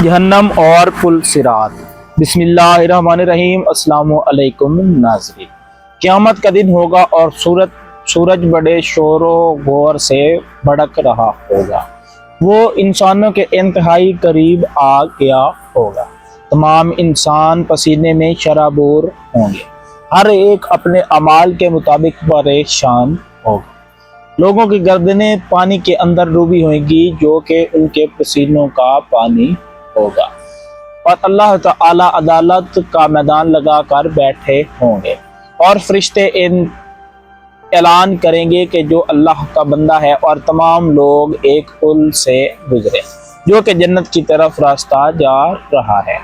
जहन्नम और पुल सिरात। बिस्मिल्लाहिर्रहमानिर्रहीम। अस्सलाम वालेकुम नाज़रीन। क़यामत का दिन होगा और सूरज बड़े शोरो गौर से भड़क रहा होगा। वो इंसानों के इंतहाई करीब आ गया होगा। तमाम इंसान पसीने में शराबोर होंगे। हर एक अपने अमाल के मुताबिक परेशान होगा। लोगों की गर्दनें पानी के अंदर डूबी होंगी जो कि उनके पसीनों का पानी होगा। और अल्लाह ताला अदालत का मैदान लगा कर बैठे होंगे और फरिश्ते ऐलान करेंगे कि जो अल्लाह का बंदा है और तमाम लोग एक पुल से गुजरे जो कि जन्नत की तरफ रास्ता जा रहा है।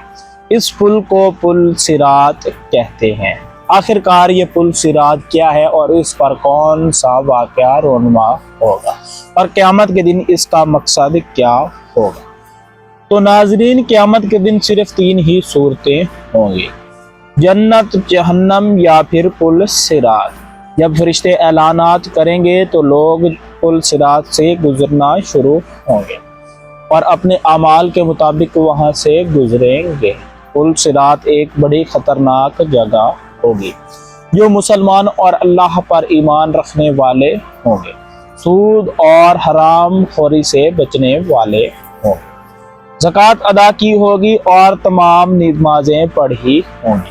इस पुल को पुल सिरात कहते हैं। आखिरकार ये पुल सिरात क्या है और इस पर कौन सा वाक़या रोनुमा होगा और क़यामत के दिन इसका मकसद क्या होगा। तो नाज़रीन, क़यामत के दिन सिर्फ 3 ही सूरतें होंगी, जन्नत, जहन्नम या फिर पुल सिरात। जब फरिश्ते ऐलानात करेंगे तो लोग पुल सिरात से गुजरना शुरू होंगे और अपने अमाल के मुताबिक वहां से गुजरेंगे। पुल सिरात एक बड़ी ख़तरनाक जगह होगी। जो मुसलमान और अल्लाह पर ईमान रखने वाले होंगे सूद और हराम खोरी से बचने वाले होंगे, ज़कात अदा की होगी और तमाम नमाज़ें पढ़ी होंगी,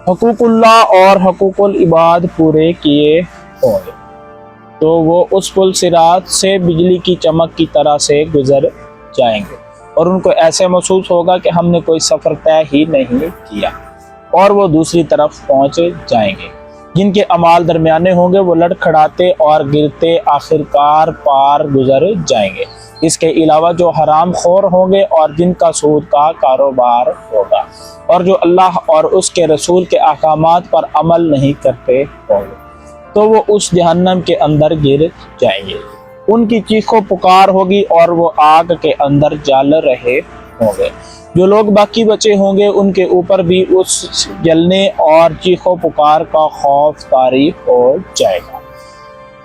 हकूकुल्लाह और हकूकुल इबाद पूरे किए होंगे, तो वो उस पुल सिरात से बिजली की चमक की तरह से गुजर जाएंगे और उनको ऐसे महसूस होगा कि हमने कोई सफ़र तय ही नहीं किया और वो दूसरी तरफ पहुंच जाएंगे। जिनके अमाल दरमियाने होंगे वो लड़खड़ाते और गिरते आखिरकार पार गुजर जाएंगे। इसके अलावा जो हराम खोर होंगे और जिनका सूद का कारोबार होगा और जो अल्लाह और उसके रसूल के अहकामात पर अमल नहीं करते होंगे तो वो उस जहन्नम के अंदर गिर जाएंगे। उनकी चीखों पुकार होगी और वो आग के अंदर जल रहे होंगे। जो लोग बाकी बचे होंगे उनके ऊपर भी उस जलने और चीखों पुकार का खौफ तारी हो जाएगा।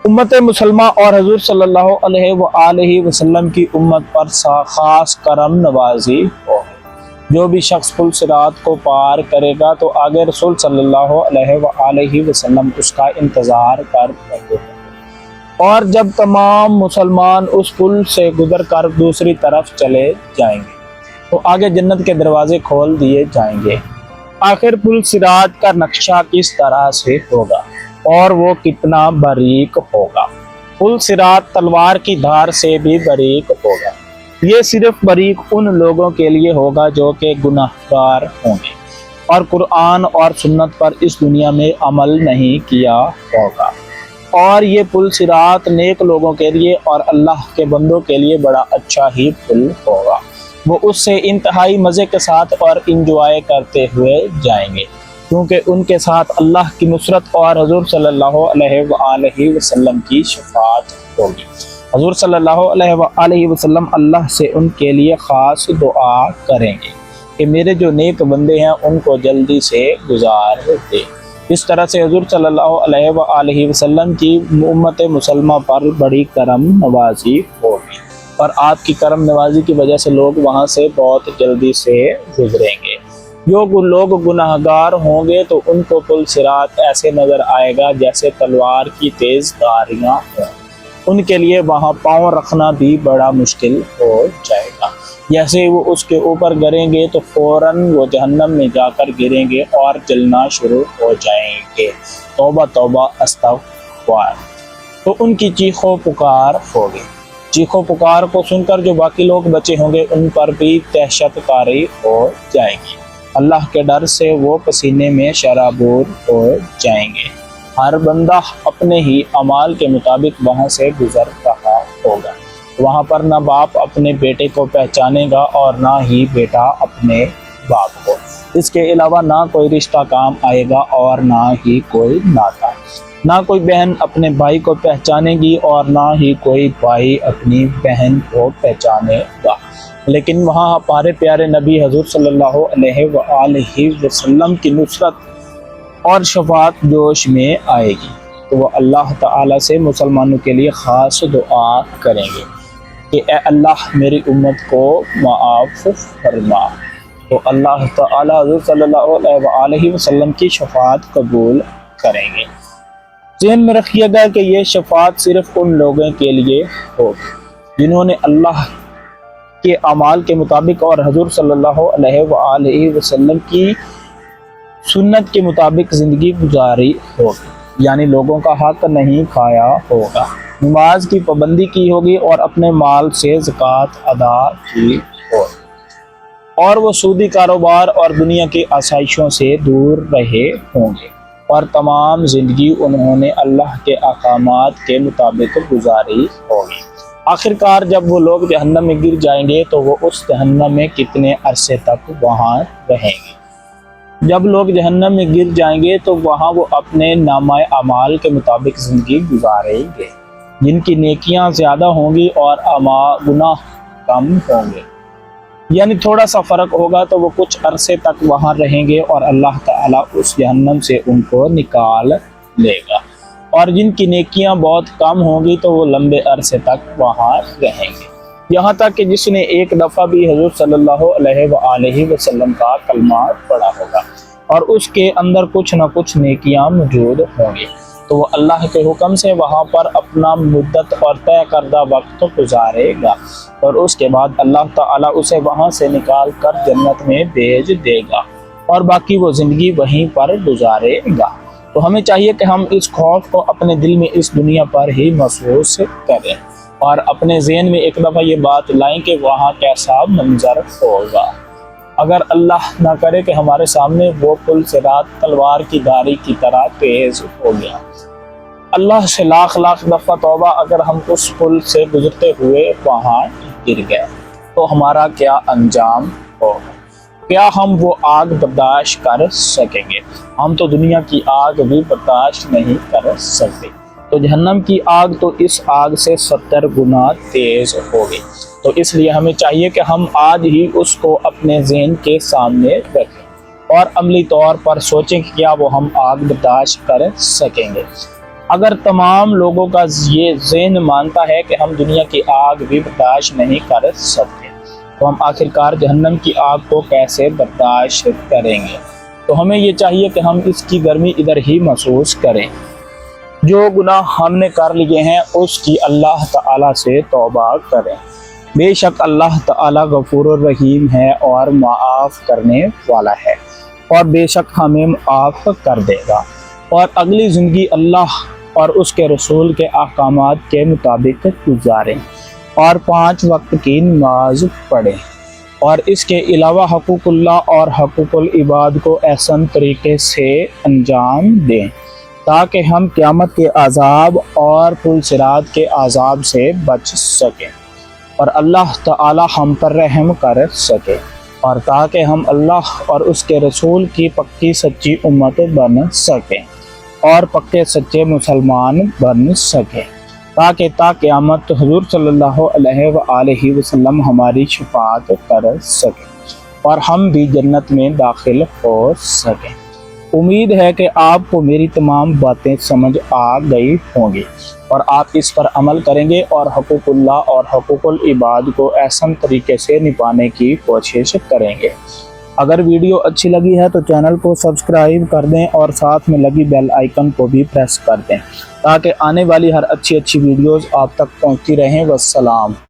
उम्मत मुसलमा और हजूर सल्लल्लाहु अलैहि वसल्लम की उम्मत पर खास करम नवाजी हो। जो भी शख्स पुल सिरात को पार करेगा तो आगे रसूल सल्लल्लाहु अलैहि वसल्लम उसका इंतज़ार कर रहे हैं और जब तमाम मुसलमान उस पुल से गुजर कर दूसरी तरफ चले जाएंगे तो आगे जन्नत के दरवाजे खोल दिए जाएंगे। आखिर पुल सिरात का नक्शा किस तरह से होगा और वो कितना बारीक होगा। पुल सिरात तलवार की धार से भी बारीक होगा। ये सिर्फ बारीक उन लोगों के लिए होगा जो कि गुनाहगार होंगे और कुरान और सुन्नत पर इस दुनिया में अमल नहीं किया होगा। और ये पुल सिरात नेक लोगों के लिए और अल्लाह के बंदों के लिए बड़ा अच्छा ही पुल होगा। वो उससे इंतहाई मज़े के साथ और इंजॉय करते हुए जाएंगे क्योंकि उनके साथ अल्लाह की नुसरत और हजूर सल्लल्लाहु अलैहि वसल्लम की शफाअत होगी। हजूर सल्लल्लाहु अलैहि वसल्लम अल्लाह से उनके लिए ख़ास दुआ करेंगे कि मेरे जो नेक बंदे हैं उनको जल्दी से गुजार दे। इस तरह से हजूर सल्लल्लाहु अलैहि वसल्लम की उम्मत मुसलमा पर बड़ी करम नवाजी होगी और आपकी करम नवाजी की वजह से लोग वहाँ से बहुत जल्दी से गुजरेंगे। जो लोग गुनाहगार होंगे तो उनको पुल सिरात ऐसे नज़र आएगा जैसे तलवार की तेज़ धारियाँ हों। उनके लिए वहाँ पाँव रखना भी बड़ा मुश्किल हो जाएगा। जैसे वो उसके ऊपर गिरेंगे तो फ़ौरन वो जहन्नम में जाकर गिरेंगे और जलना शुरू हो जाएंगे। तौबा तौबा अस्तग़फ़िरुल्लाह। तो उनकी चीखों पुकार होगी। चीखों पुकार को सुनकर जो बाकी लोग बचे होंगे उन पर भी दहशत तारी हो जाएगी। अल्लाह के डर से वो पसीने में शराबोर हो जाएंगे। हर बंदा अपने ही अमाल के मुताबिक वहाँ से गुजर रहा होगा। वहाँ पर ना बाप अपने बेटे को पहचानेगा और ना ही बेटा अपने बाप को। इसके अलावा ना कोई रिश्ता काम आएगा और ना ही कोई नाता। ना कोई बहन अपने भाई को पहचानेगी और ना ही कोई भाई अपनी बहन को पहचानेगा। लेकिन वहाँ हमारे प्यारे नबी हजूर सल्लल्लाहु अलैहि वसल्लम की नुसरत और शफाअत जोश में आएगी तो वह अल्लाह ताला से मुसलमानों के लिए ख़ास दुआ करेंगे کہ اے اللہ میری امت کو معاف فرما، تو اللہ تعالیٰ حضور صلی اللہ علیہ وسلم کی شفاعت قبول کریں گے۔ ذہن میں رکھیے گا کہ یہ شفاعت صرف ان لوگوں کے لیے ہوگی جنہوں نے اللہ کے اعمال کے مطابق اور حضور صلی اللہ علیہ وآلہ وسلم کی سنت کے مطابق زندگی گزاری ہوگی، یعنی لوگوں کا حق نہیں کھایا ہوگا، نماز کی پابندی کی ہوگی اور اپنے مال سے زکوٰۃ ادا کی ہوگی، اور وہ سودی کاروبار اور دنیا کی آسائشوں سے دور رہے ہوں گے، اور تمام زندگی انہوں نے اللہ کے احکامات کے مطابق گزاری ہوگی۔ آخر کار جب وہ لوگ جہنم میں گر جائیں گے تو وہ اس جہنم میں کتنے عرصے تک وہاں رہیں گے؟ جب لوگ جہنم میں گر جائیں گے تو وہاں وہ اپنے نامہ اعمال کے مطابق زندگی گزاریں گے، جن کی نیکیاں زیادہ ہوں گی اور گناہ کم ہوں گے، یعنی تھوڑا سا فرق ہوگا، تو وہ کچھ عرصے تک وہاں رہیں گے اور اللہ تعالیٰ اس جہنم سے ان کو نکال لے گا، اور جن کی نیکیاں بہت کم ہوں گی تو وہ لمبے عرصے تک وہاں رہیں گے، یہاں تک کہ جس نے ایک دفعہ بھی حضور صلی اللہ علیہ وآلہ وسلم کا کلمہ پڑھا ہوگا اور اس کے اندر کچھ نہ کچھ نیکیاں موجود ہوں گی، تو وہ اللہ کے حکم سے وہاں پر اپنا مدت اور طے کردہ وقت گزارے گا، اور اس کے بعد اللہ تعالیٰ اسے وہاں سے نکال کر جنت میں بھیج دے گا، اور باقی وہ زندگی وہیں پر گزارے گا۔ تو ہمیں چاہیے کہ ہم اس خوف کو اپنے دل میں اس دنیا پر ہی محسوس کریں، اور اپنے ذہن میں ایک دفعہ یہ بات لائیں کہ وہاں کیسا منظر ہوگا۔ اگر اللہ نہ کرے کہ ہمارے سامنے وہ پل صراط تلوار کی دھاری کی طرح تیز ہو گیا، اللہ سے لاکھ لاکھ دفعہ توبہ، اگر ہم اس پل سے گزرتے ہوئے وہاں گر گئے تو ہمارا کیا انجام ہوگا؟ کیا ہم وہ آگ برداشت کر سکیں گے؟ ہم تو دنیا کی آگ بھی برداشت نہیں کر سکتے، تو جہنم کی آگ تو اس آگ سے 70 گنا تیز ہوگی، تو اس لیے ہمیں چاہیے کہ ہم آج ہی اس کو اپنے ذہن کے سامنے رکھیں اور عملی طور پر سوچیں کہ کیا وہ ہم آگ برداشت کر سکیں گے۔ اگر تمام لوگوں کا یہ ذہن مانتا ہے کہ ہم دنیا کی آگ بھی برداشت نہیں کر سکتے، تو ہم آخر کار جہنم کی آگ کو کیسے برداشت کریں گے؟ تو ہمیں یہ چاہیے کہ ہم اس کی گرمی ادھر ہی محسوس کریں۔ جو گناہ ہم نے کر لیے ہیں اس کی اللہ تعالیٰ سے توبہ کریں، بے شک اللہ تعالیٰ غفور الرحیم ہے اور معاف کرنے والا ہے، اور بے شک ہمیں معاف کر دے گا، اور اگلی زندگی اللہ اور اس کے رسول کے احکامات کے مطابق گزاریں، اور 5 وقت کی نماز پڑھیں، اور اس کے علاوہ حقوق اللہ اور حقوق العباد کو احسن طریقے سے انجام دیں، تاکہ ہم قیامت کے عذاب اور پل صراط کے عذاب سے بچ سکیں، اور اللہ تعالی ہم پر رحم کر سکے، اور تاکہ ہم اللہ اور اس کے رسول کی پکی سچی امت بن سکیں اور پکے سچے مسلمان بن سکیں، تاکہ تا قیامت حضور صلی اللہ علیہ وآلہ وسلم ہماری شفاعت کر سکیں اور ہم بھی جنت میں داخل ہو سکیں۔ امید ہے کہ آپ کو میری تمام باتیں سمجھ آ گئی ہوں گی اور آپ اس پر عمل کریں گے اور حقوق اللہ اور حقوق العباد کو احسن طریقے سے نبھانے کی کوشش کریں گے۔ اگر ویڈیو اچھی لگی ہے تو چینل کو سبسکرائب کر دیں اور ساتھ میں لگی بیل آئیکن کو بھی پریس کر دیں تاکہ آنے والی ہر اچھی ویڈیوز آپ تک پہنچتی رہیں۔ والسلام۔